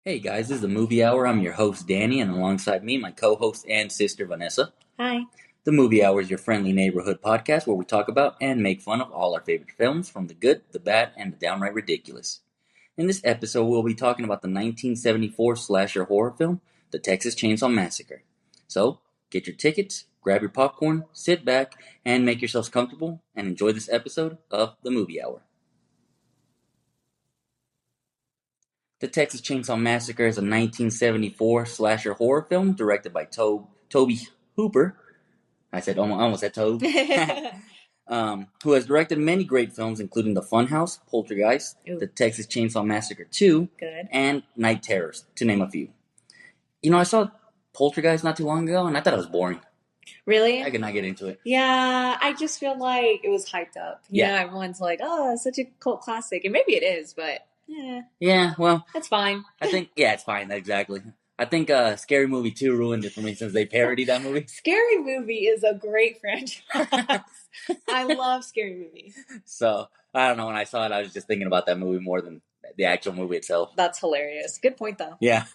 Hey guys, this is the Movie Hour. I'm your host Danny, and alongside me, my co-host and sister Vanessa. Hi. The Movie Hour is your friendly neighborhood podcast where we talk about and make fun of all our favorite films, from the good, the bad, and the downright ridiculous. In this episode, we'll be talking about the 1974 slasher horror film, The Texas Chainsaw Massacre. So, get your tickets, grab your popcorn, sit back, and make yourselves comfortable, and enjoy this episode of the Movie Hour. The Texas Chainsaw Massacre is a 1974 slasher horror film directed by Toby Hooper. I almost said Tobe. Who has directed many great films, including The Funhouse, Poltergeist, Ooh. The Texas Chainsaw Massacre 2, Good. and Night Terrors, to name a few. I saw Poltergeist not too long ago, and I thought it was boring. Really? I could not get into it. Yeah, I just feel like it was hyped up. Yeah. Everyone's like, oh, it's such a cult classic. And maybe it is, but Yeah, well, that's fine. I think, it's fine, exactly. I think Scary Movie 2 ruined it for me since they parodied that movie. Scary Movie is a great franchise. I love Scary Movie. So, I don't know, when I saw it, I was just thinking about that movie more than the actual movie itself. That's hilarious. Good point, though. Yeah.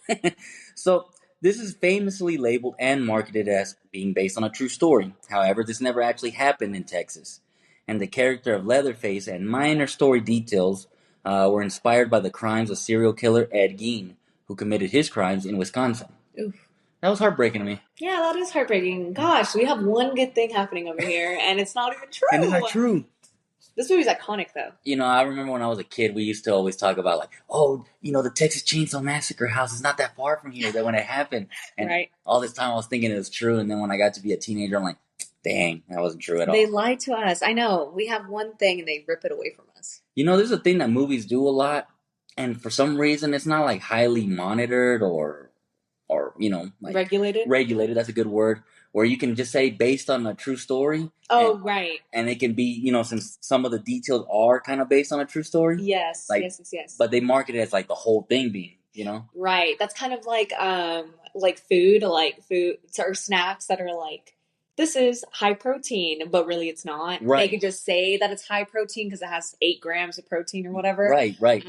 So, this is famously labeled and marketed as being based on a true story. However, this never actually happened in Texas. And the character of Leatherface and minor story details were inspired by the crimes of serial killer Ed Gein, who committed his crimes in Wisconsin. Oof. That was heartbreaking to me. Yeah, that is heartbreaking. Gosh, we have one good thing happening over here, and it's not even true. And it's not true. This movie's iconic, though. I remember when I was a kid, we used to always talk about, the Texas Chainsaw Massacre house is not that far from here, that when it happened. And right. All this time I was thinking it was true, and then when I got to be a teenager, I'm like, dang, that wasn't true at all. They lied to us. I know. We have one thing, and they rip it away from us. There's a thing that movies do a lot, and for some reason, it's not, highly monitored or regulated? Regulated, that's a good word. Where you can just say based on a true story. Oh, right. And it can be, since some of the details are kind of based on a true story. Yes, yes. But they market it as the whole thing being, Right. That's kind of like food or snacks that are like, this is high protein, but really it's not. Right. They could just say that it's high protein because it has 8 grams of protein or whatever. Right.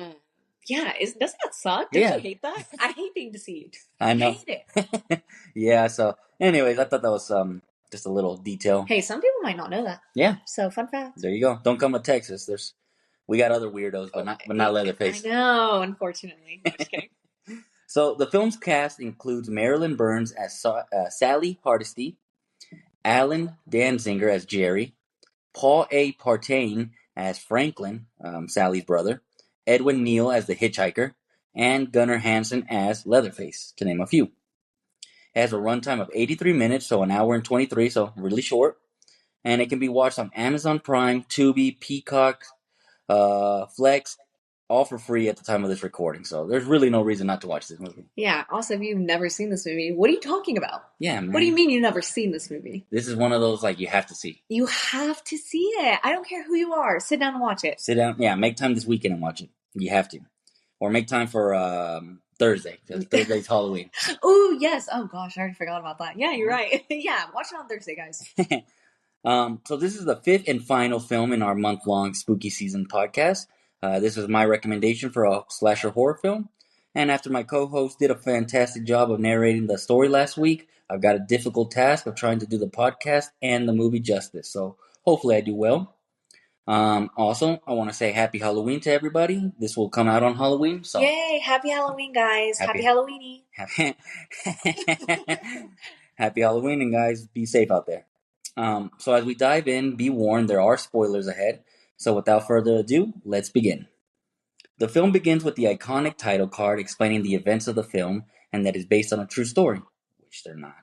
Yeah, doesn't that suck? Don't you hate that? I hate being deceived. I know. hate it. Yeah, so anyways, I thought that was just a little detail. Hey, some people might not know that. Yeah. So fun fact. There you go. Don't come to Texas. We got other weirdos, but not Leatherface. I know, unfortunately. I'm just kidding. So the film's cast includes Marilyn Burns as Sally Hardesty, Alan Danziger as Jerry, Paul A. Partain as Franklin, Sally's brother, Edwin Neal as the hitchhiker, and Gunnar Hansen as Leatherface, to name a few. It has a runtime of 83 minutes, so an hour and 23, so really short. And it can be watched on Amazon Prime, Tubi, Peacock, Flex, all for free at the time of this recording. So there's really no reason not to watch this movie. Yeah, also, if you've never seen this movie, what are you talking about? Yeah, man. What do you mean you've never seen this movie? This is one of those, you have to see. You have to see it. I don't care who you are. Sit down and watch it. Sit down. Yeah, make time this weekend and watch it. You have to. Or make time for Thursday, because Thursday's Halloween. Oh, yes. Oh, gosh, I already forgot about that. Yeah, you're right. Yeah, watch it on Thursday, guys. So this is the 5th and final film in our month-long spooky season podcast. This was my recommendation for a slasher horror film. And after my co-host did a fantastic job of narrating the story last week, I've got a difficult task of trying to do the podcast and the movie justice. So hopefully I do well. Also, I want to say happy Halloween to everybody. This will come out on Halloween. So yay, happy Halloween, guys. Happy Halloweeny. Happy Halloween, and guys, be safe out there. So as we dive in, be warned, there are spoilers ahead. So without further ado, let's begin. The film begins with the iconic title card explaining the events of the film and that it's based on a true story, which they're not.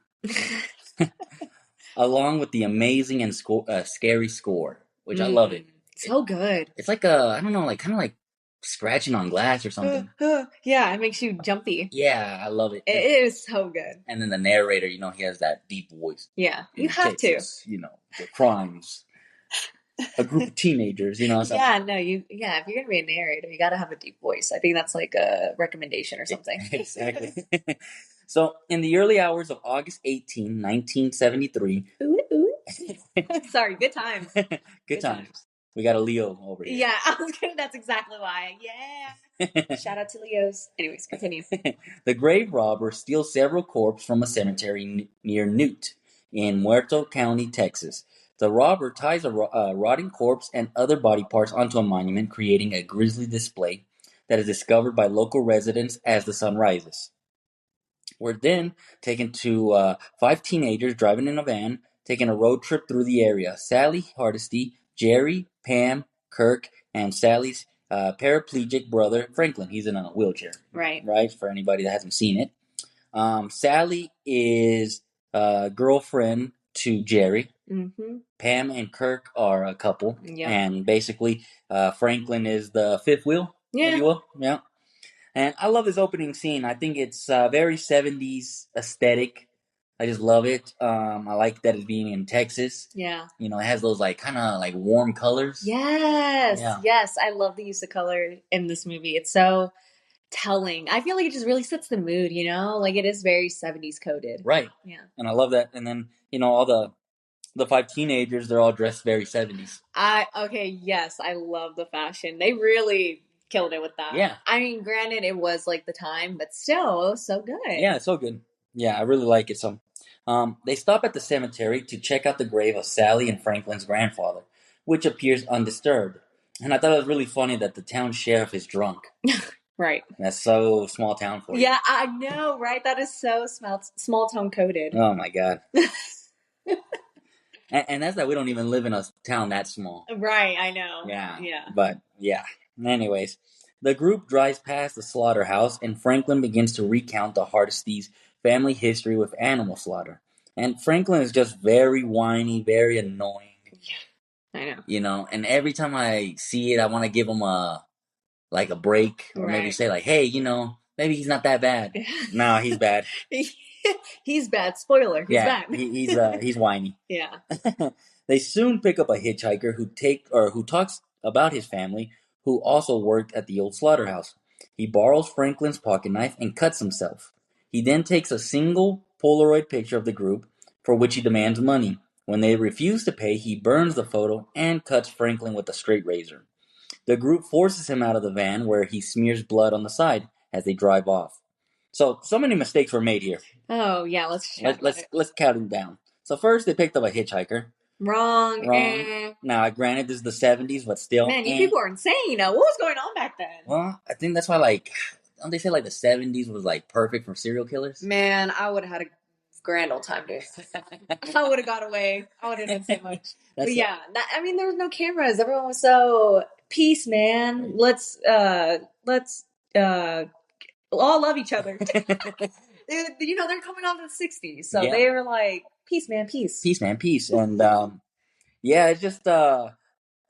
Along with the amazing and scary score, which I love it. So good. It's like kind of like scratching on glass or something. Yeah, it makes you jumpy. Yeah, I love it. It is so good. And then the narrator, he has that deep voice. Yeah, you have Texas, to. The crimes. A group of teenagers, Yeah, no, if you're gonna be a narrator, you gotta have a deep voice. I think that's like a recommendation or something. Exactly. So, in the early hours of August 18, 1973... Ooh. Sorry, good times. Good times. We got a Leo over here. Yeah, I was kidding. That's exactly why. Yeah. Shout out to Leos. Anyways, continue. The grave robber steals several corpses from a cemetery near Newt in Muerto County, Texas. The robber ties a rotting corpse and other body parts onto a monument, creating a grisly display that is discovered by local residents as the sun rises. We're then taken to 5 teenagers driving in a van, taking a road trip through the area. Sally Hardesty, Jerry, Pam, Kirk, and Sally's paraplegic brother, Franklin. He's in a wheelchair. Right. Right, for anybody that hasn't seen it. Sally is a girlfriend to Jerry. Mm-hmm. Pam and Kirk are a couple. Yep. And basically, Franklin is the fifth wheel, Yeah. if you will. Yeah. And I love this opening scene. I think it's very 70s aesthetic. I just love it. I like that it's being in Texas. Yeah. You know, it has those like kind of like warm colors. Yes. Yeah. Yes. I love the use of color in this movie. It's so telling. I feel like it just really sets the mood, you know? Like it is very 70s coded. Right. Yeah. And I love that. And then, you know, all the 5 teenagers, they're all dressed very 70s. Yes, I love the fashion. They really killed it with that. Yeah. I mean, granted, it was like the time, but still, so good. Yeah, it's so good. Yeah, I really like it. So, they stop at the cemetery to check out the grave of Sally and Franklin's grandfather, which appears undisturbed. And I thought it was really funny that the town sheriff is drunk. Right. That's so small town for you. Yeah, I know, right? That is so small town coded. Oh my god. and that's that we don't even live in a town that small. Right, I know. Yeah. Yeah. But yeah. Anyways, the group drives past the slaughterhouse and Franklin begins to recount the Hardesty's family history with animal slaughter. And Franklin is just very whiny, very annoying. Yeah. I know. You know, and every time I see it, I want to give him a break, or maybe say like, hey, you know, maybe he's not that bad. No, he's bad. He's bad. Spoiler. He's bad. He's whiny. Yeah. They soon pick up a hitchhiker who talks about his family, who also worked at the old slaughterhouse. He borrows Franklin's pocket knife and cuts himself. He then takes a single Polaroid picture of the group, for which he demands money. When they refuse to pay, he burns the photo and cuts Franklin with a straight razor. The group forces him out of the van, where he smears blood on the side as they drive off. So many mistakes were made here. Oh yeah, let's count them down. So first, they picked up a hitchhiker. Wrong. Now, granted, this is the 70s, but still. Man, you people are insane. What was going on back then? Well, I think that's why, like, don't they say like the 70s was like perfect for serial killers? Man, I would have had a grand old time, dude. I would have got away. I would have done so much. But yeah, I mean, there was no cameras. Everyone was so peace, man. Let's all love each other. You know, they're coming out of the 60s, so they were like, peace, man, peace. Peace, man, peace. And yeah, it's just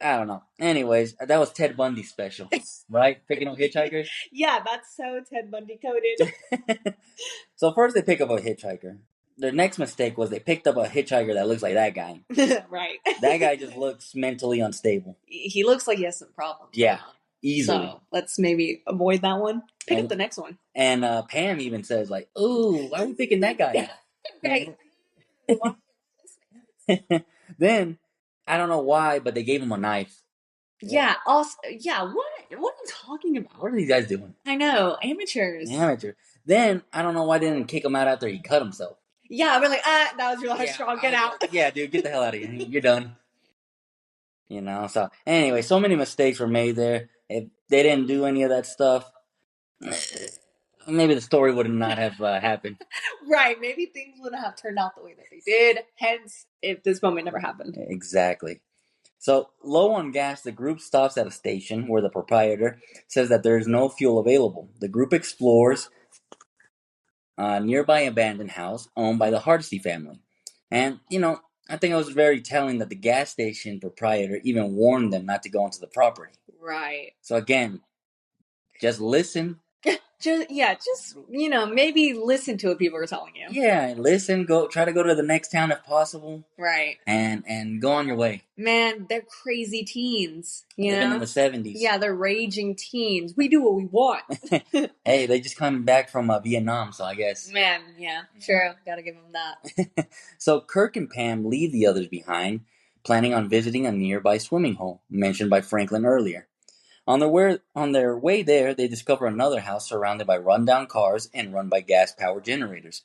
I don't know. Anyways, that was Ted Bundy's special, right? Picking up hitchhikers. Yeah, that's so Ted Bundy coded. So first they pick up a hitchhiker. Their next mistake was they picked up a hitchhiker that looks like that guy. Right. That guy just looks mentally unstable. He looks like he has some problems. Yeah, easily. So let's maybe avoid that one. Pick up the next one. And Pam even says like, "Ooh, why are we picking that guy?" Right. Then I don't know why, but they gave him a knife. Yeah. Also, yeah. What are you talking about? What are these guys doing? I know, amateurs. Then I don't know why they didn't kick him out after he cut himself. Yeah, we're like, that was your last straw. Get out. Yeah, dude, get the hell out of here. You're done. You know. So anyway, so many mistakes were made there. If they didn't do any of that stuff, maybe the story would not have happened. Right. Maybe things wouldn't have turned out the way that they did. Hence, if this moment never happened. Exactly. So, low on gas, the group stops at a station where the proprietor says that there is no fuel available. The group explores a nearby abandoned house owned by the Hardesty family. And, you know, I think it was very telling that the gas station proprietor even warned them not to go into the property. Right. So, again, just listen. Just you know, maybe listen to what people are telling you. Yeah, listen. Try to go to the next town if possible. Right. And go on your way. Man, they're crazy teens. You know, been in the 70s. Yeah, they're raging teens. We do what we want. Hey, they just coming back from Vietnam, so I guess. Man, yeah, sure, gotta give them that. So Kirk and Pam leave the others behind planning on visiting a nearby swimming hole mentioned by Franklin earlier. On their way there, they discover another house surrounded by rundown cars and run by gas-powered generators.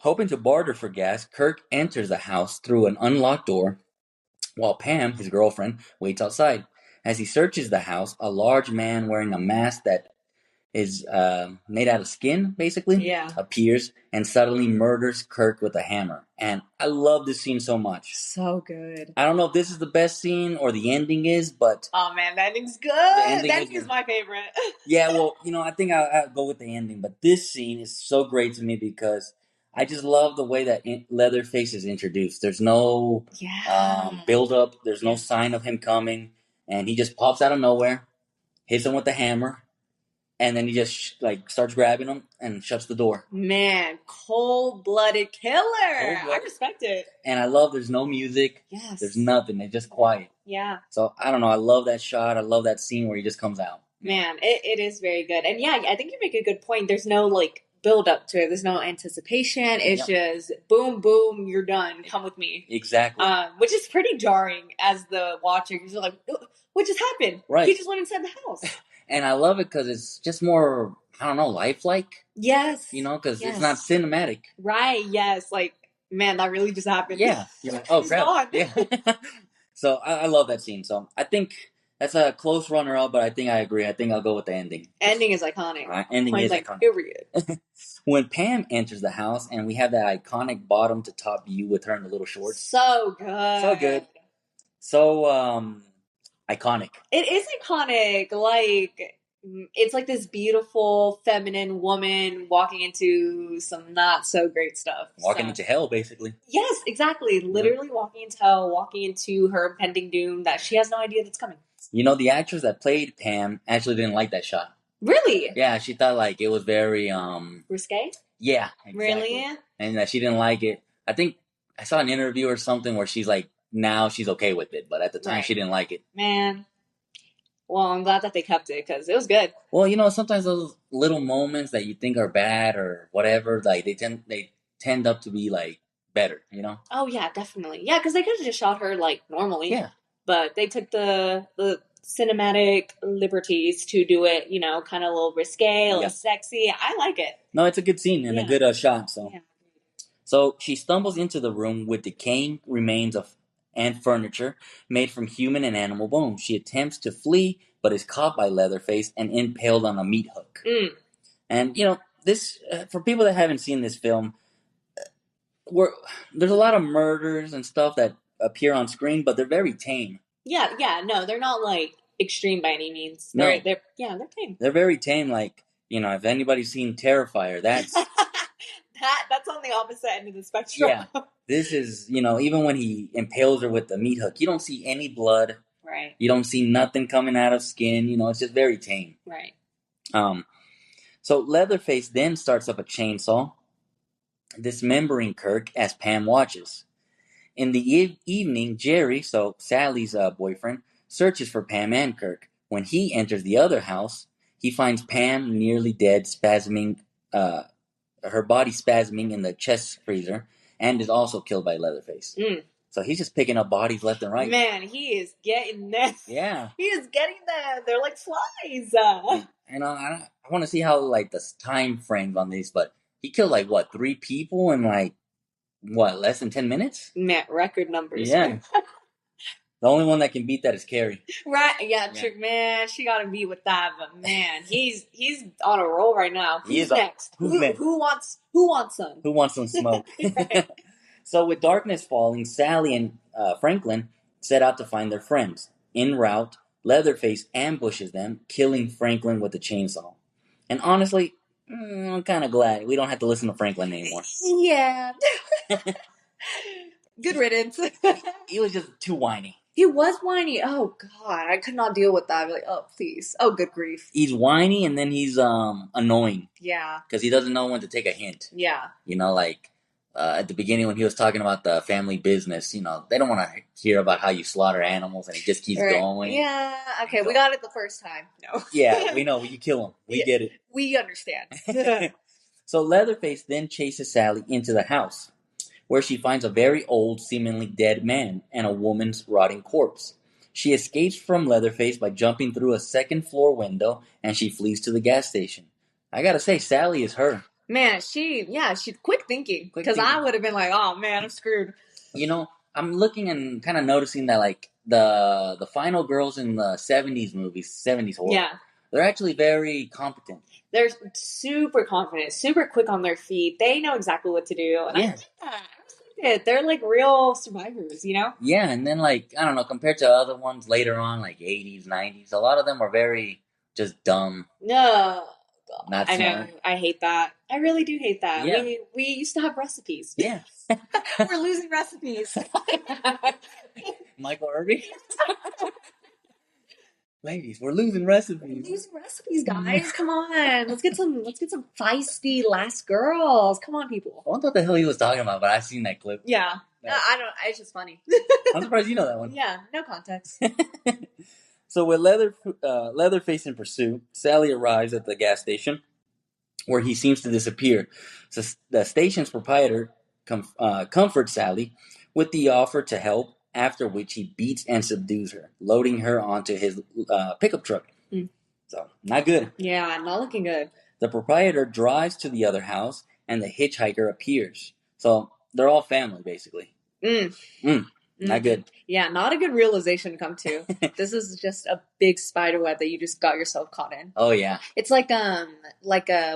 Hoping to barter for gas, Kirk enters the house through an unlocked door, while Pam, his girlfriend, waits outside. As he searches the house, a large man wearing a mask that is made out of skin, basically, appears and suddenly murders Kirk with a hammer. And I love this scene so much. So good. I don't know if this is the best scene or the ending is, but... Oh, man, the ending's good. The ending is my favorite. Yeah, well, I think I'll go with the ending. But this scene is so great to me because I just love the way that Leatherface is introduced. There's no build-up. There's no sign of him coming. And he just pops out of nowhere, hits him with the hammer, and then he just starts grabbing him and shuts the door. Man, cold-blooded killer. I respect it. And I love there's no music. Yes. There's nothing. It's just quiet. Yeah. So, I don't know. I love that shot. I love that scene where he just comes out. Man, it is very good. And yeah, I think you make a good point. There's no build up to it. There's no anticipation. It's just boom, boom, you're done. Come with me. Exactly. Which is pretty jarring as the watcher. You're like, what just happened? Right. He just went inside the house. And I love it because it's just more, I don't know, lifelike. Yes. Because it's not cinematic. Right, yes. Man, that really just happened. Yeah. You're like, oh, crap. Yeah. So I love that scene. So I think that's a close runner-up, but I think I agree. I think I'll go with the ending. Ending is iconic. Ending is iconic. Period. When Pam enters the house and we have that iconic bottom-to-top view with her in the little shorts. So good. So good. So, iconic. It is iconic. It's like this beautiful feminine woman walking into some not so great stuff. Walking into hell, basically. Yes, exactly. Literally walking into hell, walking into her impending doom that she has no idea that's coming. The actress that played Pam actually didn't like that shot. Really? Yeah, she thought it was very risque? Yeah, exactly. Really? And that she didn't like it. I think I saw an interview or something where she's like, now she's okay with it, but at the time she didn't like it. Man. Well, I'm glad that they kept it because it was good. Well, sometimes those little moments that you think are bad or whatever, they tend up to be better, Oh yeah, definitely. Yeah, because they could have just shot her normally. Yeah. But they took the cinematic liberties to do it, kind of a little risque, a little sexy. I like it. No, it's a good scene and a good shot. So. Yeah. So she stumbles into the room with decaying remains and furniture made from human and animal bones. She attempts to flee, but is caught by Leatherface and impaled on a meat hook. Mm. And, this, for people that haven't seen this film, there's a lot of murders and stuff that appear on screen, but they're very tame. Yeah, no, they're not, extreme by any means. They're tame. They're very tame, if anybody's seen Terrifier, that's... That's on the opposite end of the spectrum. Yeah. This is, even when he impales her with the meat hook, you don't see any blood. Right. You don't see nothing coming out of skin. It's just very tame. Right. So Leatherface then starts up a chainsaw, dismembering Kirk as Pam watches. In the evening, Jerry, so Sally's boyfriend, searches for Pam and Kirk. When he enters the other house, he finds Pam nearly dead, her body spasming in the chest freezer, and is also killed by Leatherface. Mm. So he's just picking up bodies left and right. Man, he is getting them. Yeah. He is getting them. They're like flies. And I want to see how, the time frames on these, but he killed, 3 people in, less than 10 minutes? Man, record numbers. Yeah. The only one that can beat that is Carrie. Right, yeah. Man, she got to be with that, but man, he's on a roll right now. Who's next? Who wants some? Who wants some smoke? Right. So with darkness falling, Sally and Franklin set out to find their friends. En route, Leatherface ambushes them, killing Franklin with a chainsaw. And honestly, I'm kind of glad we don't have to listen to Franklin anymore. Yeah. Good riddance. He was just too whiny. He was whiny. Oh, God. I could not deal with that. I'd be like, oh, please. Oh, good grief. He's whiny and then he's annoying. Yeah. Because he doesn't know when to take a hint. Yeah. At the beginning when he was talking about the family business, they don't want to hear about how you slaughter animals and he just keeps going. Yeah. Okay, we got it the first time. No. Yeah, we know. You kill him. We get it. We understand. So Leatherface then chases Sally into the house. where she finds a very old, seemingly dead man and a woman's rotting corpse. She escapes from Leatherface by jumping through a second-floor window, and she flees to the gas station. I gotta say, Sally is her. Man, she's quick thinking. Because I would have been like, oh man, I'm screwed. You know, I'm looking and kind of noticing that, like, the final girls in the 70s movies, 70s horror, they're actually very competent. They're super confident, super quick on their feet. They know exactly what to do. And I like that. I respect it. They're like real survivors, you know? Yeah, and then, like, I don't know, compared to other ones later on, like 80s, 90s, a lot of them are very just dumb. No. Not smart. I know. I hate that. I really do hate that. Yeah. We used to have recipes. Yeah. We're losing recipes. Michael Irving? Ladies, we're losing recipes. We're losing recipes, guys. Come on. Let's get some feisty last girls. Come on, people. I wonder what the hell he was talking about, but I've seen that clip. Yeah. I don't. It's just funny. I'm surprised you know that one. Yeah, no context. So with Leatherface in pursuit, Sally arrives at the gas station, where he seems to disappear. So the station's proprietor comforts Sally with the offer to help, after which he beats and subdues her, loading her onto his pickup truck. So, not good. Yeah, not looking good. The proprietor drives to the other house, and the hitchhiker appears. So, they're all family, basically. Not good. Yeah, not a good realization to come to. This is just a big spider web that you just got yourself caught in. Oh, yeah. It's like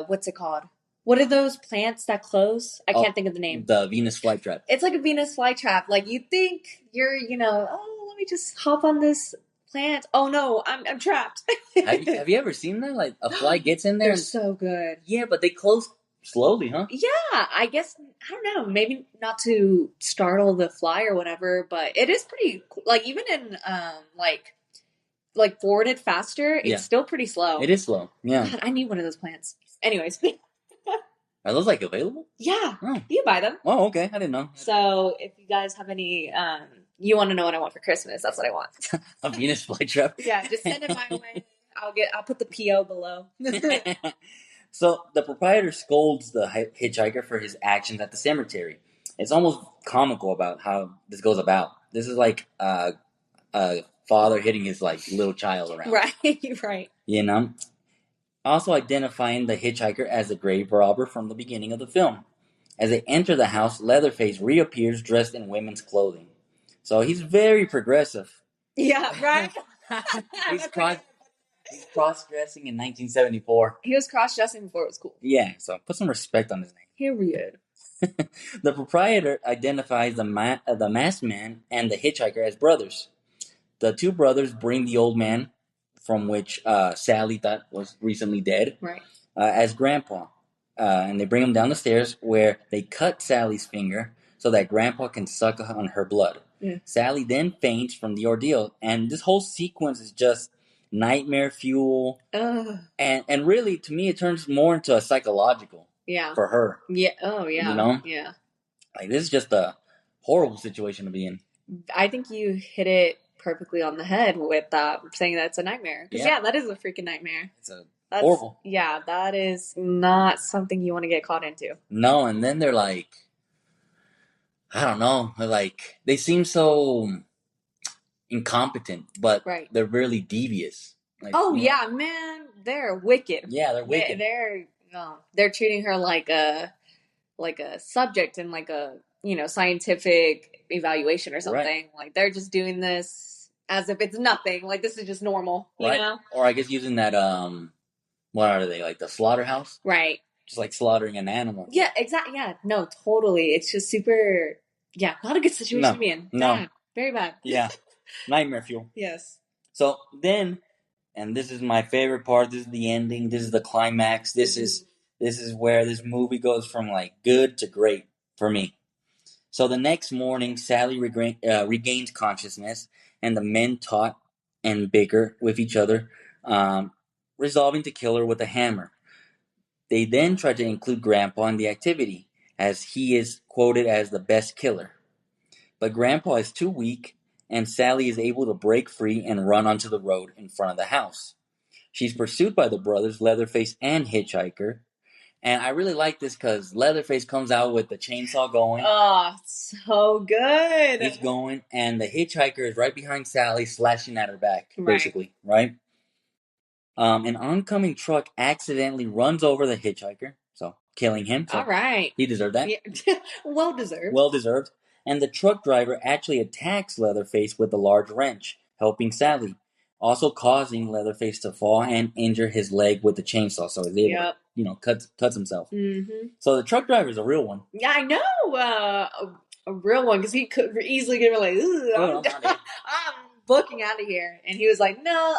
what's it called? What are those plants that close? I can't think of the name. The Venus flytrap. It's like a Venus flytrap. Like, you think you're, let me just hop on this plant. Oh, no, I'm trapped. Have you ever seen that? Like, a fly gets in there. They're so good. Yeah, but they close slowly, huh? Yeah, I guess, I don't know, maybe not to startle the fly or whatever, but it is pretty, like, even in, like forwarded faster, it's still pretty slow. It is slow, yeah. God, I need one of those plants. Anyways. Are those, like, available? Yeah, you buy them. Oh, okay, I didn't know. So, if you guys have any, you want to know what I want for Christmas, that's what I want. A Venus flytrap? Yeah, just send it my way. I'll put the PO below. So, the proprietor scolds the hitchhiker for his actions at the cemetery. It's almost comical about how this goes about. This is like a father hitting his, like, little child around. Right. You know? Also identifying the hitchhiker as the grave robber from the beginning of the film. As they enter the house, Leatherface reappears dressed in women's clothing. So, he's very progressive. Yeah, right? He's cross-dressing in 1974. He was cross-dressing before it was cool. Yeah, so put some respect on his name. Period. The proprietor identifies the masked man and the hitchhiker as brothers. The two brothers bring the old man, from which Sally thought was recently dead, as Grandpa. And they bring him down the stairs, where they cut Sally's finger so that Grandpa can suck on her blood. Yeah. Sally then faints from the ordeal, and this whole sequence is just nightmare fuel. And really, to me, it turns more into a psychological for her. Yeah. Oh, yeah. You know? Yeah. Like, this is just a horrible situation to be in. I think you hit it perfectly on the head with saying that it's a nightmare. Because, that is a freaking nightmare. That's horrible. Yeah, that is not something you want to get caught into. No, and then they're like, I don't know, like, they seem so incompetent, but they're really devious. Like, yeah, man, they're wicked. Yeah, they're wicked. They're treating her like a subject in like a scientific evaluation or something. Right. Like, they're just doing this as if it's nothing. Like, this is just normal, you know? Or I guess using that what are they, like the slaughterhouse? Right. Just like slaughtering an animal. Yeah, exactly. Yeah, no, totally. It's just super. Yeah, not a good situation to be in. No, bad. Very bad. Yeah. Nightmare fuel. Yes. So then, and this is my favorite part, this is the ending, this is the climax, this is where this movie goes from, like, good to great for me. So the next morning, Sally regains consciousness, and the men talk and bicker with each other, resolving to kill her with a hammer. They then try to include Grandpa in the activity, as he is quoted as the best killer. But Grandpa is too weak, and Sally is able to break free and run onto the road in front of the house. She's pursued by the brothers, Leatherface and Hitchhiker, And I really like this because Leatherface comes out with the chainsaw going. Oh, so good. He's going, and the hitchhiker is right behind Sally, slashing at her back, Right. basically, right? An oncoming truck accidentally runs over the hitchhiker, so killing him. So all right. he deserved that. Yeah. Well deserved. Well deserved. And the truck driver actually attacks Leatherface with a large wrench, helping Sally, also causing Leatherface to fall and injure his leg with the chainsaw. So he's able to, cuts himself. Mm-hmm. So the truck driver is a real one. Yeah, I know. A real one, because he could easily get like, I'm booking out of here. And he was like, no,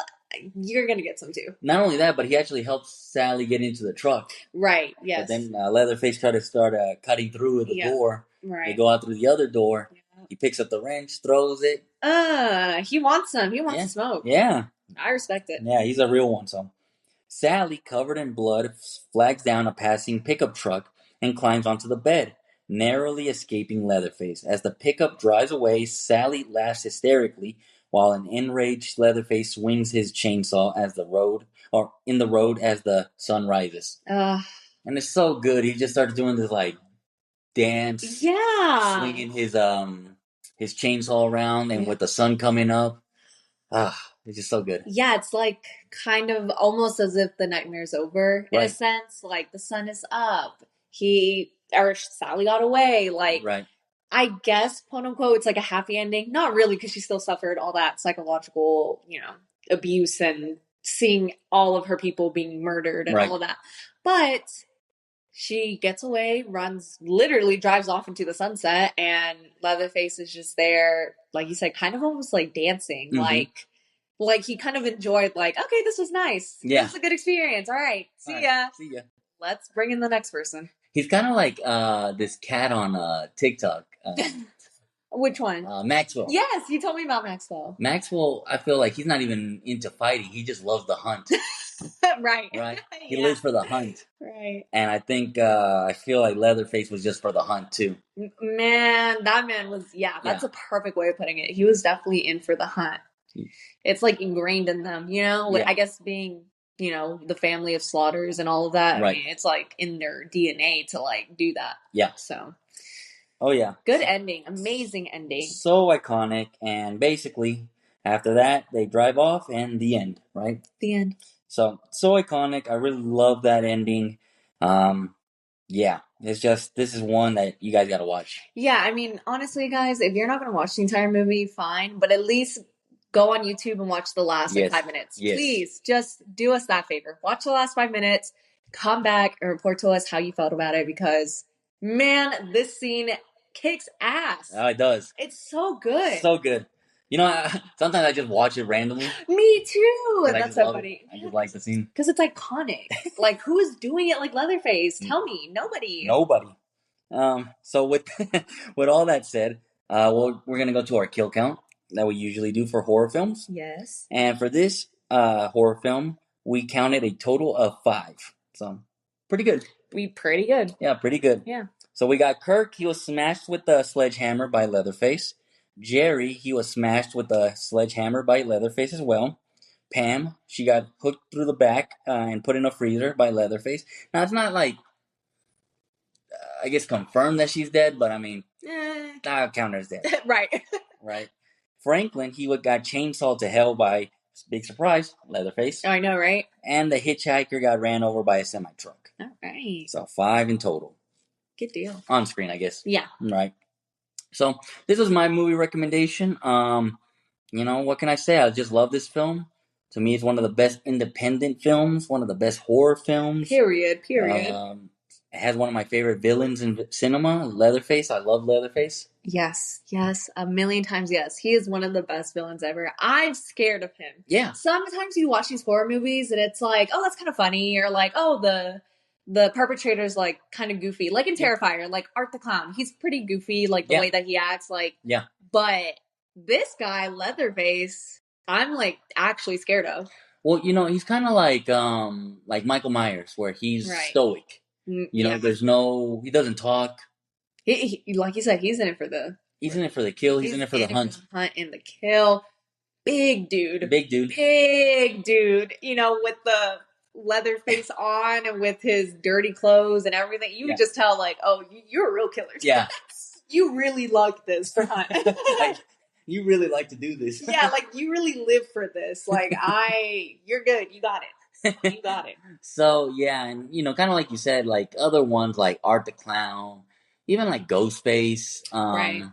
you're going to get some too. Not only that, but he actually helps Sally get into the truck. Right, yes. But then Leatherface tried to start cutting through the door. Right. They go out through the other door. Yeah. He picks up the wrench, throws it. He wants some. He wants to smoke. Yeah. I respect it. Yeah, he's a real one. So Sally, covered in blood, flags down a passing pickup truck and climbs onto the bed, narrowly escaping Leatherface. As the pickup drives away, Sally laughs hysterically, while an enraged Leatherface swings his chainsaw in the road as the sun rises. And it's so good. He just starts doing this like dance, swinging his chainsaw around, and with the sun coming up, it's just so good. Yeah, it's like kind of almost as if the nightmare's over in a sense. Like the sun is up. Sally got away. Like, I guess, quote unquote, it's like a happy ending. Not really, because she still suffered all that psychological, abuse and seeing all of her people being murdered and all of that. But she gets away, literally drives off into the sunset, and Leatherface is just there, like you said, kind of almost like dancing. Mm-hmm. Like he kind of enjoyed, like, okay, this was nice. Yeah. This is a good experience. All right. See ya. Let's bring in the next person. He's kind of like this cat on TikTok. Which one? Maxwell. Yes, you told me about Maxwell. Maxwell, I feel like he's not even into fighting. He just loves the hunt. Right. He lives for the hunt. Right. And I think, I feel like Leatherface was just for the hunt, too. Man, that man was, that's a perfect way of putting it. He was definitely in for the hunt. It's like ingrained in them, I guess being, the family of slaughters and all of that. Right. I mean, it's like in their DNA to like do that. Yeah. So. Oh, yeah. Good ending. Amazing ending. So iconic. And basically, after that, they drive off and the end, right? The end. So iconic. I really love that ending. Yeah, it's just, this is one that you guys got to watch. Yeah, I mean, honestly, guys, if you're not going to watch the entire movie, fine. But at least go on YouTube and watch the last 5 minutes. Yes. Please, just do us that favor. Watch the last 5 minutes. Come back and report to us how you felt about it, because, man, this scene kicks ass. Oh, it does. It's so good. So good. Sometimes I just watch it randomly. Me too. That's so funny. I just like the scene. Because it's iconic. Like, who is doing it like Leatherface? Tell me. Nobody. So with with all that said, we're going to go to our kill count that we usually do for horror films. Yes. And for this horror film, we counted a total of 5. So, pretty good. Pretty good. Yeah, pretty good. Yeah. So we got Kirk. He was smashed with the sledgehammer by Leatherface. Jerry, he was smashed with a sledgehammer by Leatherface as well. Pam, she got hooked through the back and put in a freezer by Leatherface. Now, it's not like, I guess, confirmed that she's dead, but I mean, I'll count her as dead. Right. Right. Franklin, he got chainsawed to hell by, big surprise, Leatherface. Oh, I know, right? And the hitchhiker got ran over by a semi-truck. All right. So 5 in total. Good deal. On screen, I guess. Yeah. Right. So this was my movie recommendation. What can I say? I just love this film. To me, it's one of the best independent films, one of the best horror films. Period. It has one of my favorite villains in cinema, Leatherface. I love Leatherface. Yes, 1,000,000 times yes. He is one of the best villains ever. I'm scared of him. Yeah. Sometimes you watch these horror movies and it's like, oh, that's kind of funny, or like, oh, the perpetrator's like kind of goofy, like in Terrifier, like Art the Clown. He's pretty goofy, like the way that he acts, like. Yeah. But this guy, Leatherface, I'm like actually scared of. Well, he's kind of like Michael Myers, where he's stoic. He doesn't talk. He like you said, he's in it for the. He's in it for the kill. He's in it for the hunt. Hunt and the kill. Big dude. Big dude. With the Leatherface on and with his dirty clothes and everything, you could just tell, like, oh, you're a real killer. Yeah. You really like this for Hunt. Like, you really like to do this. Yeah, like, you really live for this. Like, you're good. You got it. You got it. So, yeah, and, you know, kind of like you said, like, other ones like Art the Clown, even like Ghostface. Right.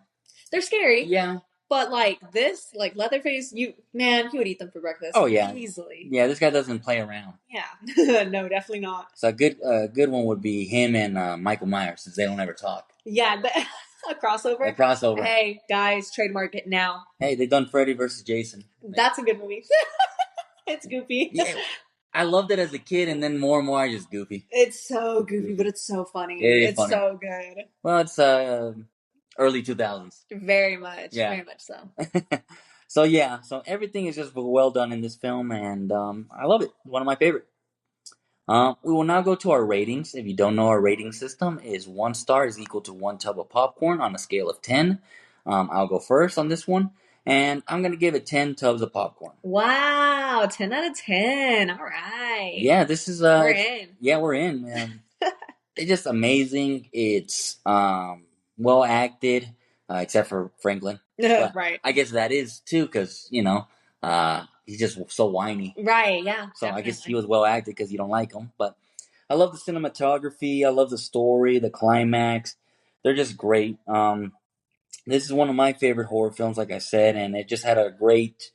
They're scary. Yeah. But, like, this, like, Leatherface, he would eat them for breakfast. Oh, yeah. Easily. Yeah, this guy doesn't play around. Yeah. No, definitely not. So a good one would be him and Michael Myers, since they don't ever talk. Yeah, a crossover. A crossover. Hey, guys, trademark it now. Hey, they've done Freddy versus Jason. That's a good movie. It's goofy. Yeah. I loved it as a kid, and then more and more I just goofy. It's so goofy, but it's so funny. It's funny. So good. Well, it's early 2000s. Very much. Yeah. Very much so. So yeah, so everything is just well done in this film, and I love it. One of my favorite. We will now go to our ratings. If you don't know, our rating system is 1 star is equal to 1 tub of popcorn on a scale of 10. I'll go first on this one, and I'm going to give it 10 tubs of popcorn. Wow, 10 out of 10. All right. Yeah, this is... we're in. Yeah, we're in. It's just amazing. It's well acted, except for Franklin. But right. I guess that is, too, because, you know... he's just so whiny. Right, yeah. So definitely. I guess he was well acted because you don't like him. But I love the cinematography. I love the story, the climax. They're just great. This is one of my favorite horror films, like I said, and it just had a great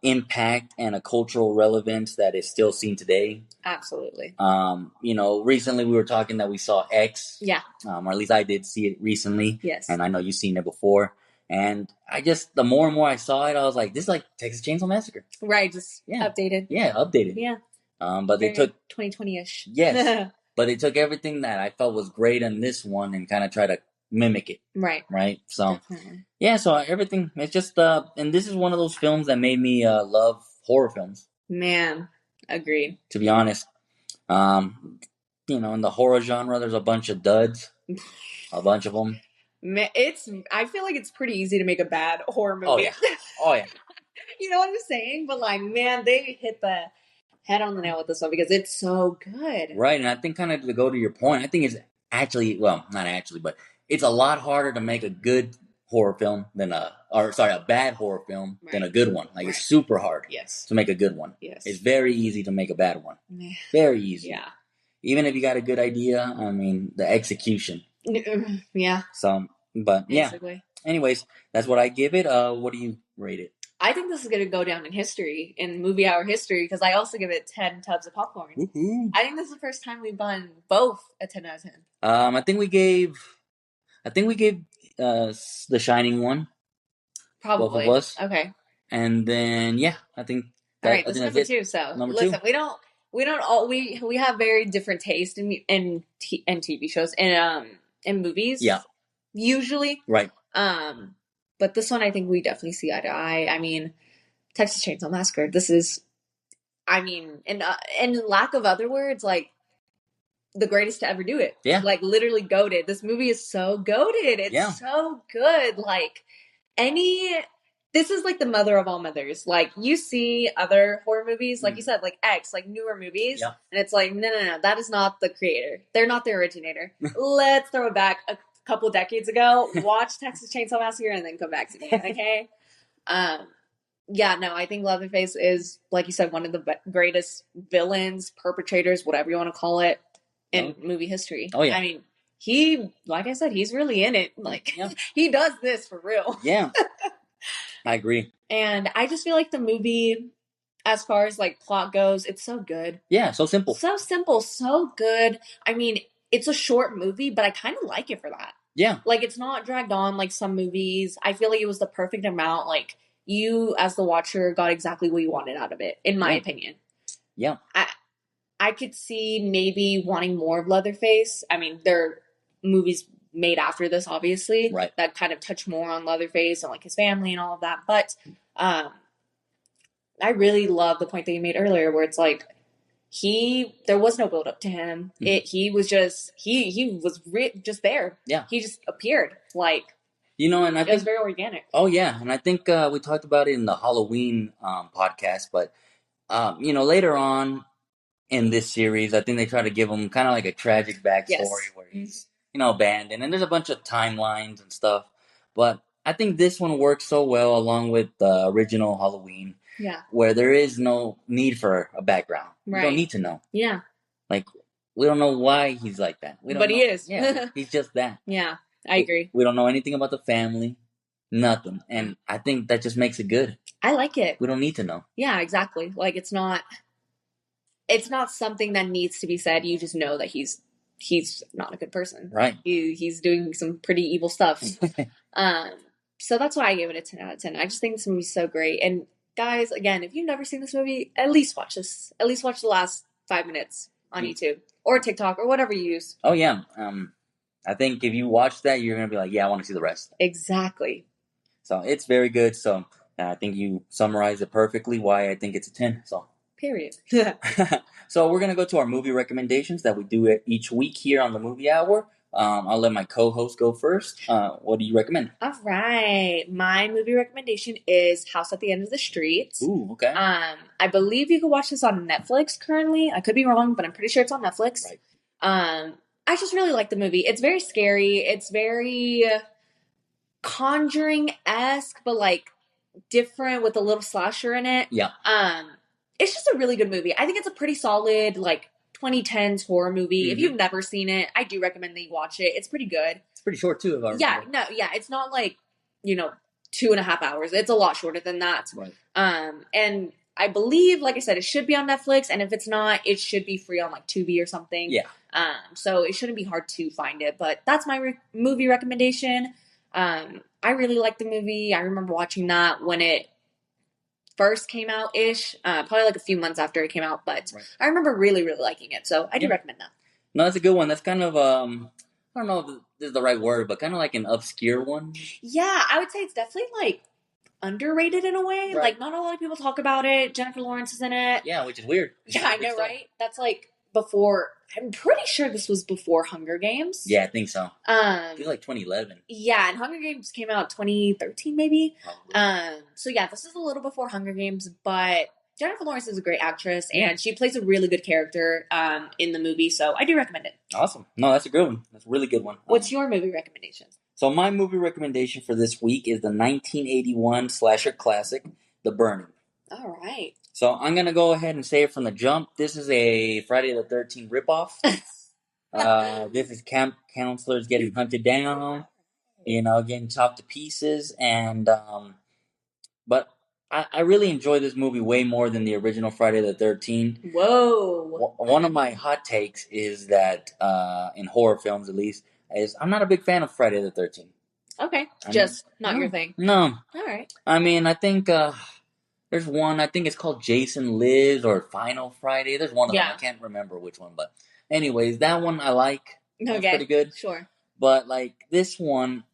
impact and a cultural relevance that is still seen today. Absolutely. You know, recently we were talking that we saw X. Yeah. Or at least I did see it recently. Yes. And I know you've seen it before. And I just, the more and more I saw it, I was like, this is like Texas Chainsaw Massacre. Right, just updated. Yeah, updated. Yeah. But they took 2020-ish. Yes. But they took everything that I felt was great in this one and kind of try to mimic it. Right. Right? So, definitely. Yeah, so everything, it's just, and this is one of those films that made me love horror films. Man, agreed. To be honest. You know, in the horror genre, there's a bunch of duds. A bunch of them. I feel like it's pretty easy to make a bad horror movie. Oh, yeah. Oh, yeah. You know what I'm saying? But, like, man, they hit the head on the nail with this one because it's so good. Right, and I think kind of to go to your point, I think it's actually, well, not actually, but it's a lot harder to make a good horror film than a bad horror film than a good one. Like, it's super hard to make a good one. Yes. It's very easy to make a bad one. Very easy. Yeah. Even if you got a good idea, I mean, the execution. Yeah. So, but basically. Yeah. Anyways, that's what I give it. What do you rate it? I think this is going to go down in history, in movie hour history, because I also give it 10 tubs of popcorn. Woo-hoo. I think this is the first time we've done both a 10 out of 10. I think we gave The Shining one. Probably. Both of us. Okay. And then, yeah, I think all right, this is number 2. So, listen, we have very different taste in TV shows and in movies. Yeah. Usually. Right. But this one, I think we definitely see eye to eye. I mean, Texas Chainsaw Massacre. This is, I mean, in lack of other words, like, the greatest to ever do it. Yeah. Like, literally goated. This movie is so goated. It's so good. Like, this is like the mother of all mothers. Like, you see other horror movies, like you said, like X, like newer movies. Yeah. And it's like, no. That is not the creator. They're not the originator. Let's throw it back a couple decades ago. Watch Texas Chainsaw Massacre and then come back to me. Okay? Yeah, no, I think Leatherface is, like you said, one of the greatest villains, perpetrators, whatever you want to call it, in movie history. Oh, yeah. I mean, he, like I said, he's really in it. Like, he does this for real. Yeah. I agree. And I just feel like the movie, as far as, like, plot goes, it's so good. Yeah, so simple. So simple, so good. I mean, it's a short movie, but I kind of like it for that. Yeah. Like, it's not dragged on like some movies. I feel like it was the perfect amount. Like, you, as the watcher, got exactly what you wanted out of it, in my opinion. Yeah. I could see maybe wanting more of Leatherface. I mean, there are movies made after this, obviously, that kind of touch more on Leatherface and, like, his family and all of that. But I really love the point that you made earlier, where it's like, there was no build up to him. He was just, he was just there. Yeah. He just appeared, like, you know, and I think it was very organic. Oh yeah. And I think we talked about it in the Halloween podcast, but you know, later on, in this series. I think they try to give him kind of like a tragic backstory where he's, abandoned. And there's a bunch of timelines and stuff. But I think this one works so well along with the original Halloween. Yeah. Where there is no need for a background. Right. You don't need to know. Yeah. Like, we don't know why he's like that. We don't but know. He is. Yeah, he's just that. Yeah, I agree. We don't know anything about the family. Nothing. And I think that just makes it good. I like it. We don't need to know. Yeah, exactly. Like, it's not something that needs to be said. You just know that he's not a good person. Right. He's doing some pretty evil stuff. So that's why I gave it a 10 out of 10. I just think this movie's so great. And guys, again, if you've never seen this movie, at least watch this. At least watch the last 5 minutes on YouTube or TikTok or whatever you use. Oh, yeah. I think if you watch that, you're going to be like, yeah, I want to see the rest. Exactly. So it's very good. So I think you summarized it perfectly why I think it's a 10. So. Period. So we're going to go to our movie recommendations that we do each week here on the Movie Hour. I'll let my co-host go first. What do you recommend? All right. My movie recommendation is House at the End of the Street. Ooh, okay. I believe you can watch this on Netflix currently. I could be wrong, but I'm pretty sure it's on Netflix. Right. I just really like the movie. It's very scary. It's very Conjuring-esque, but like different with a little slasher in it. Yeah. It's just a really good movie. I think it's a pretty solid, like, 2010s horror movie. Mm-hmm. If you've never seen it, I do recommend that you watch it. It's pretty good. It's pretty short, too, if I remember. Yeah, it's not like, 2.5 hours. It's a lot shorter than that. Right. And I believe, like I said, it should be on Netflix, and if it's not, it should be free on, like, Tubi or something. Yeah. So it shouldn't be hard to find it, but that's my movie recommendation. I really like the movie. I remember watching that when it first came out-ish, probably like a few months after it came out, but right. I remember really, really liking it, so I do recommend that. No, that's a good one. That's kind of, I don't know if this is the right word, but kind of like an obscure one. Yeah, I would say it's definitely like underrated in a way. Right. Like, not a lot of people talk about it. Jennifer Lawrence is in it. Yeah, which is weird. Yeah, I know, right? That's like before, I'm pretty sure this was before Hunger Games. Yeah, I think so. I feel like 2011. Yeah, and Hunger Games came out 2013 maybe. So yeah, this is a little before Hunger Games, but Jennifer Lawrence is a great actress, and she plays a really good character in the movie, so I do recommend it. Awesome. No, that's a good one. That's a really good one. What's your movie recommendation? So my movie recommendation for this week is the 1981 slasher classic, The Burning. All right. So I'm going to go ahead and say it from the jump. This is a Friday the 13th ripoff. This is camp counselors getting hunted down, getting chopped to pieces. And but I really enjoy this movie way more than the original Friday the 13th. Whoa. One of my hot takes is that, in horror films at least, is I'm not a big fan of Friday the 13th. Okay. Not your thing. No. All right. I mean, I think... there's one, I think it's called Jason Lives or Final Friday. There's one of them. I can't remember which one. But anyways, that one I like. It's pretty good. Sure. But like this one,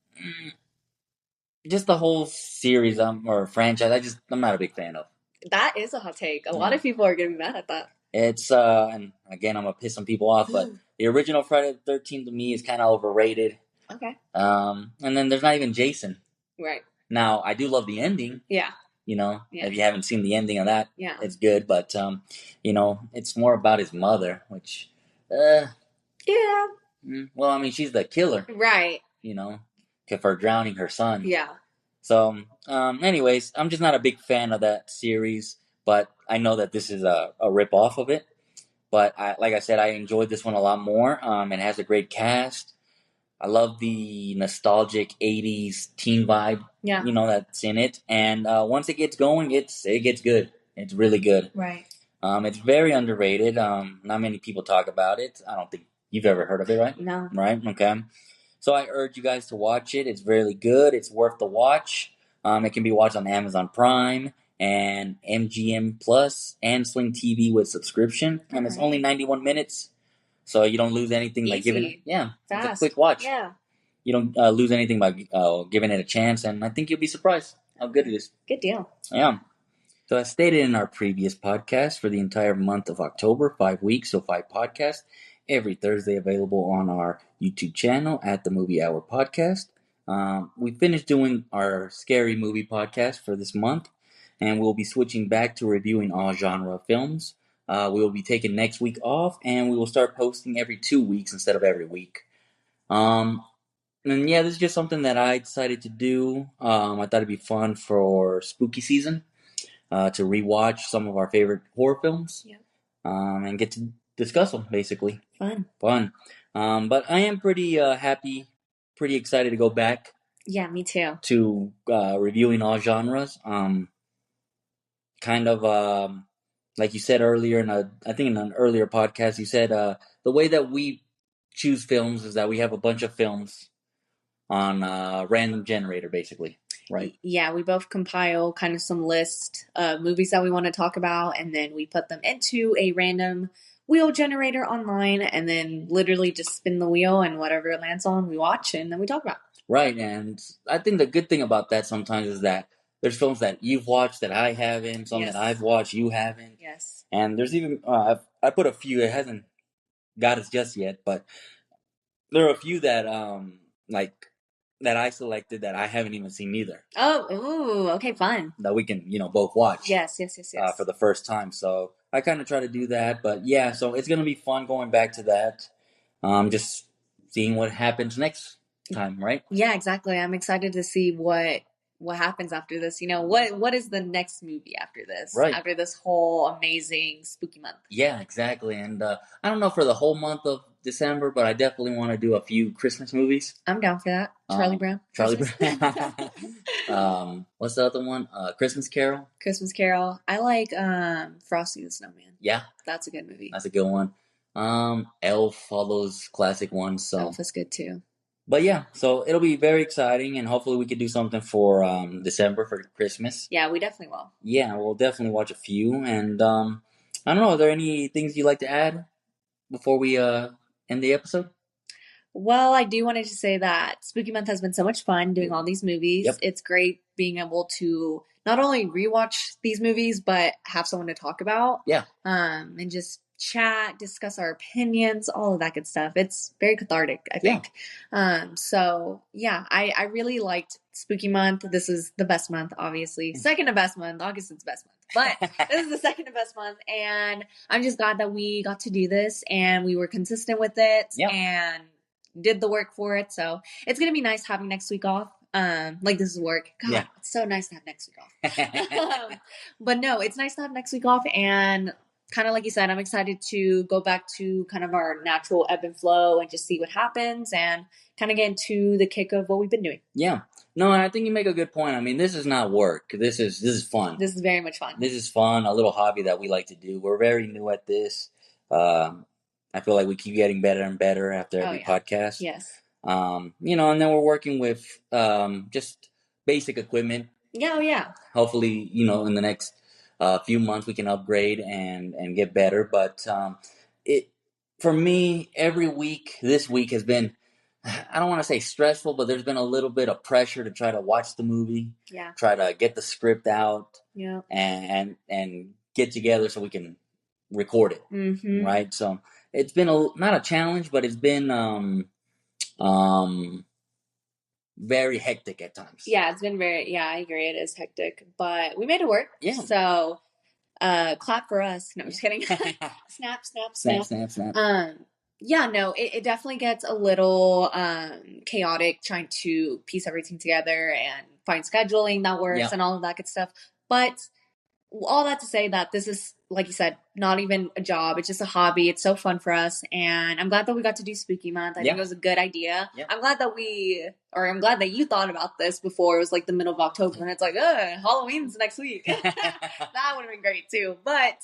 just the whole series or franchise, I'm not a big fan of. That is a hot take. A lot of people are getting mad at that. It's, and again, I'm going to piss some people off, but the original Friday the 13th to me is kind of overrated. Okay. And then there's not even Jason. Right. Now, I do love the ending. Yeah. If you haven't seen the ending of that, it's good. But, it's more about his mother, which, yeah. Well, I mean, she's the killer. Right. For drowning her son. Yeah. So, anyways, I'm just not a big fan of that series, but I know that this is a rip-off of it. But, like I said, I enjoyed this one a lot more. It has a great cast. I love the nostalgic 80s teen vibe, that's in it. And once it gets going, it gets good. It's really good. Right. It's very underrated. Not many people talk about it. I don't think you've ever heard of it, right? No. Right? Okay. So I urge you guys to watch it. It's really good. It's worth the watch. It can be watched on Amazon Prime and MGM Plus and Sling TV with subscription. And it's only 91 minutes. So you don't lose anything by giving it. Yeah, fast. It's a quick watch. Yeah. You don't lose anything by giving it a chance, and I think you'll be surprised how good it is. Good deal. Yeah. So as stated in our previous podcast, for the entire month of October, 5 weeks, so 5 podcasts, every Thursday available on our YouTube channel at the Movie Hour Podcast. We finished doing our scary movie podcast for this month, and we'll be switching back to reviewing all genre films. We will be taking next week off, and we will start posting every 2 weeks instead of every week. And yeah, this is just something that I decided to do. I thought it'd be fun for spooky season to rewatch some of our favorite horror films. Yeah. And get to discuss them, basically. Fun. But I am pretty happy, pretty excited to go back. Yeah, me too. To reviewing all genres. Kind of like you said earlier, I think in an earlier podcast, you said the way that we choose films is that we have a bunch of films on a random generator, basically. Right. Yeah, we both compile kind of some list of movies that we want to talk about, and then we put them into a random wheel generator online, and then literally just spin the wheel, and whatever it lands on, we watch, and then we talk about. Right, and I think the good thing about that sometimes is that there's films that you've watched that I haven't, some that I've watched you haven't. Yes. And there's even I put a few. It hasn't got us just yet, but there are a few that like that I selected that I haven't even seen either. Oh, ooh, okay, fun. That we can both watch. Yes. For the first time, so I kind of try to do that. But yeah, so it's gonna be fun going back to that. Just seeing what happens next time, right? Yeah, exactly. I'm excited to see what happens after this. What is the next movie after this? Right. After this whole amazing spooky month. Yeah, exactly. And I don't know for the whole month of December, but I definitely want to do a few Christmas movies. I'm down for that. Charlie Brown. Charlie Brown. What's the other one? Christmas Carol. Christmas Carol. I like Frosty the Snowman. Yeah, that's a good movie. That's a good one. Elf, all those classic ones. So Elf is good too. But yeah, so it'll be very exciting, and hopefully we could do something for December for Christmas. Yeah, we definitely will. Yeah, we'll definitely watch a few. And I don't know, are there any things you'd like to add before we end the episode? Well, I do wanted to say that Spooky Month has been so much fun doing all these movies. Yep. It's great being able to not only rewatch these movies, but have someone to talk about. Yeah. And just chat, discuss our opinions, all of that good stuff. It's very cathartic, I think. Yeah. So yeah, I really liked Spooky Month. This is the best month, obviously. Second to best month. August is the best month. But this is the second to best month. And I'm just glad that we got to do this and we were consistent with it. Yeah. And did the work for it. So it's gonna be nice having next week off. Like this is work. God, yeah. It's so nice to have next week off. But no, it's nice to have next week off, and kind of like you said, I'm excited to go back to kind of our natural ebb and flow and just see what happens and kind of get into the kick of what we've been doing. Yeah. No, and I think you make a good point. I mean, this is not work. This is fun. This is very much fun. This is fun, a little hobby that we like to do. We're very new at this. I feel like we keep getting better and better after every podcast. Yes. And then we're working with just basic equipment. Yeah, yeah. Hopefully, in the next few months we can upgrade and get better. But for me, every week, this week has been, I don't want to say stressful, but there's been a little bit of pressure to try to watch the movie. Yeah. Try to get the script out. Yeah. And get together so we can record it. Mm-hmm. Right? So it's been not a challenge, but it's been very hectic at times. Yeah, it's been I agree, it is hectic, but we made it work. Yeah. So clap for us. No, I'm just kidding. Snap. Yeah, no, it definitely gets a little chaotic trying to piece everything together and find scheduling that works and all of that good stuff. But all that to say that this is, like you said, not even a job. It's just a hobby. It's so fun for us. And I'm glad that we got to do Spooky Month. I think it was a good idea. Yeah. I'm glad that you thought about this before it was like the middle of October and it's like, Halloween's next week. That would have been great too. But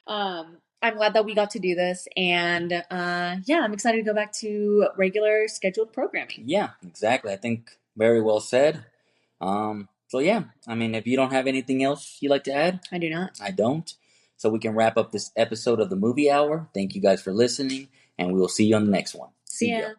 I'm glad that we got to do this. And I'm excited to go back to regular scheduled programming. Yeah, exactly. I think very well said. So yeah, I mean, if you don't have anything else you'd like to add? I do not. I don't. So we can wrap up this episode of the Movie Hour. Thank you guys for listening, and we will see you on the next one. See ya.